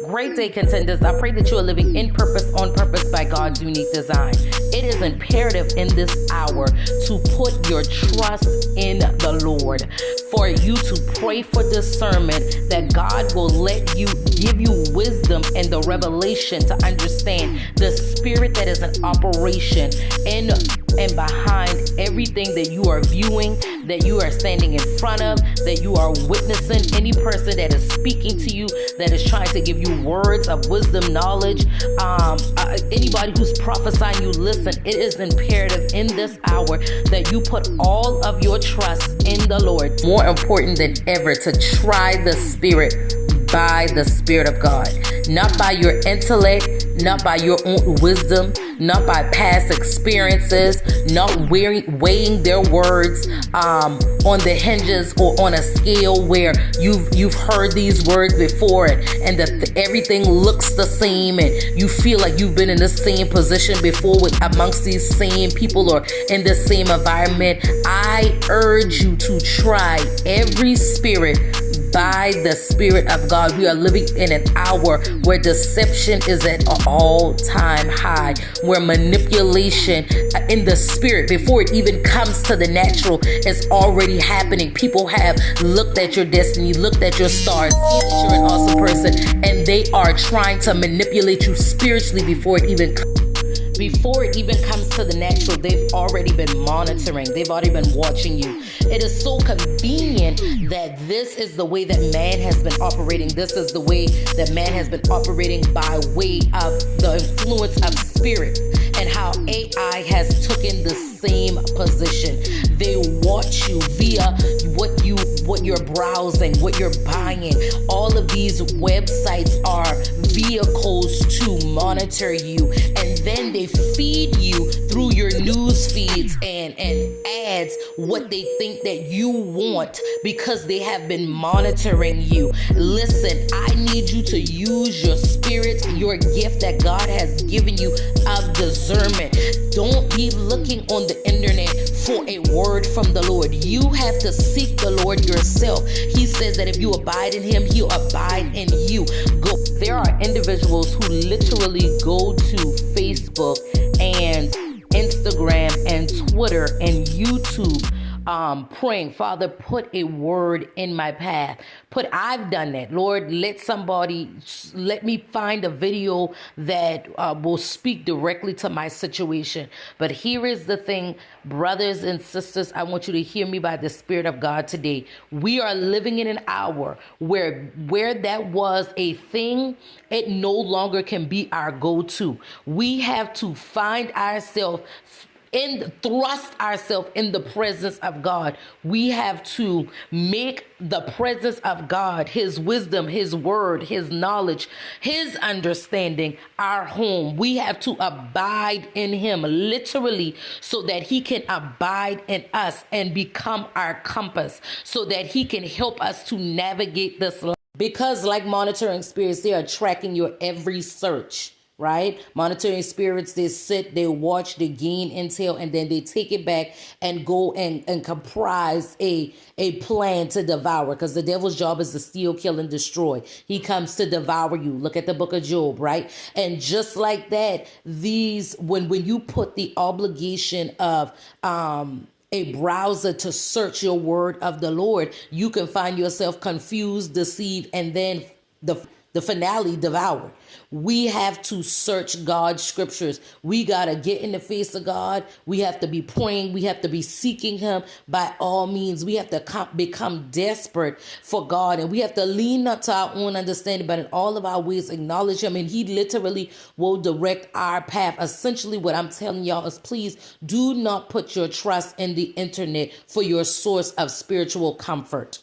Great day, contenders. I pray that you are living in purpose, on purpose, by God's unique design. It is imperative in this hour to put your trust in the Lord, for you to pray for discernment, that God will give you wisdom and the revelation to understand the spirit that is in operation in and behind everything that you are viewing, that you are standing in front of, that you are witnessing. Any person that is speaking to you, that is trying to give you words of wisdom, knowledge, anybody who's prophesying you, listen, it is imperative in this hour that you put all of your trust in the Lord. More important than ever to try the spirit by the Spirit of God, not by your intellect, not by your own wisdom, not by past experiences, not weighing their words on the hinges or on a scale where you've heard these words before, and that everything looks the same, and you feel like you've been in the same position before with amongst these same people or in the same environment. I urge you to try every spirit by the Spirit of God. We are living in an hour where deception is at an all-time high, where manipulation in the spirit, before it even comes to the natural, is already happening. People have looked at your destiny, looked at your stars, seen that you're an awesome person, and they are trying to manipulate you spiritually before it even comes to the natural. They've already been monitoring. They've already been watching you. It is so convenient that this is the way that man has been operating. This is the way that man has been operating by way of the influence of spirits, and how AI has taken the same position. They watch you via what you're browsing, what you're buying. All of these websites are vehicles to monitor you, and then they feed you through your news feeds and ads what they think that you want, because they have been monitoring you. Listen, I need you to use your spirit, your gift that God has given you of discernment. Don't be looking on the internet for a word from the Lord. You have to seek the Lord yourself. He says that if you abide in him, he'll abide in you. There are individuals who literally go to Facebook and Instagram and Twitter and YouTube praying, Father, put a word in my path. I've done that. Lord, let me find a video that will speak directly to my situation. But here is the thing, brothers and sisters, I want you to hear me by the Spirit of God today. We are living in an hour where that was a thing, it no longer can be our go-to. We have to find ourselves thrust ourselves in the presence of God. We have to make the presence of God, his wisdom, his word, his knowledge, his understanding, our home. We have to abide in him, literally, so that he can abide in us and become our compass, so that he can help us to navigate this life. Because like monitoring spirits, they are tracking your every search. Right? Monitoring spirits, they sit, they watch, they gain intel, and then they take it back and go and comprise a plan to devour, because the devil's job is to steal, kill, and destroy. He comes to devour you. Look at the book of Job, right? And just like that, when you put the obligation of a browser to search your word of the Lord, you can find yourself confused, deceived, and then the finale devoured. We have to search God's scriptures. We got to get in the face of God. We have to be praying. We have to be seeking him by all means. We have to become desperate for God, and we have to lean not to our own understanding, but in all of our ways acknowledge him, and he literally will direct our path. Essentially, what I'm telling y'all is, please do not put your trust in the internet for your source of spiritual comfort.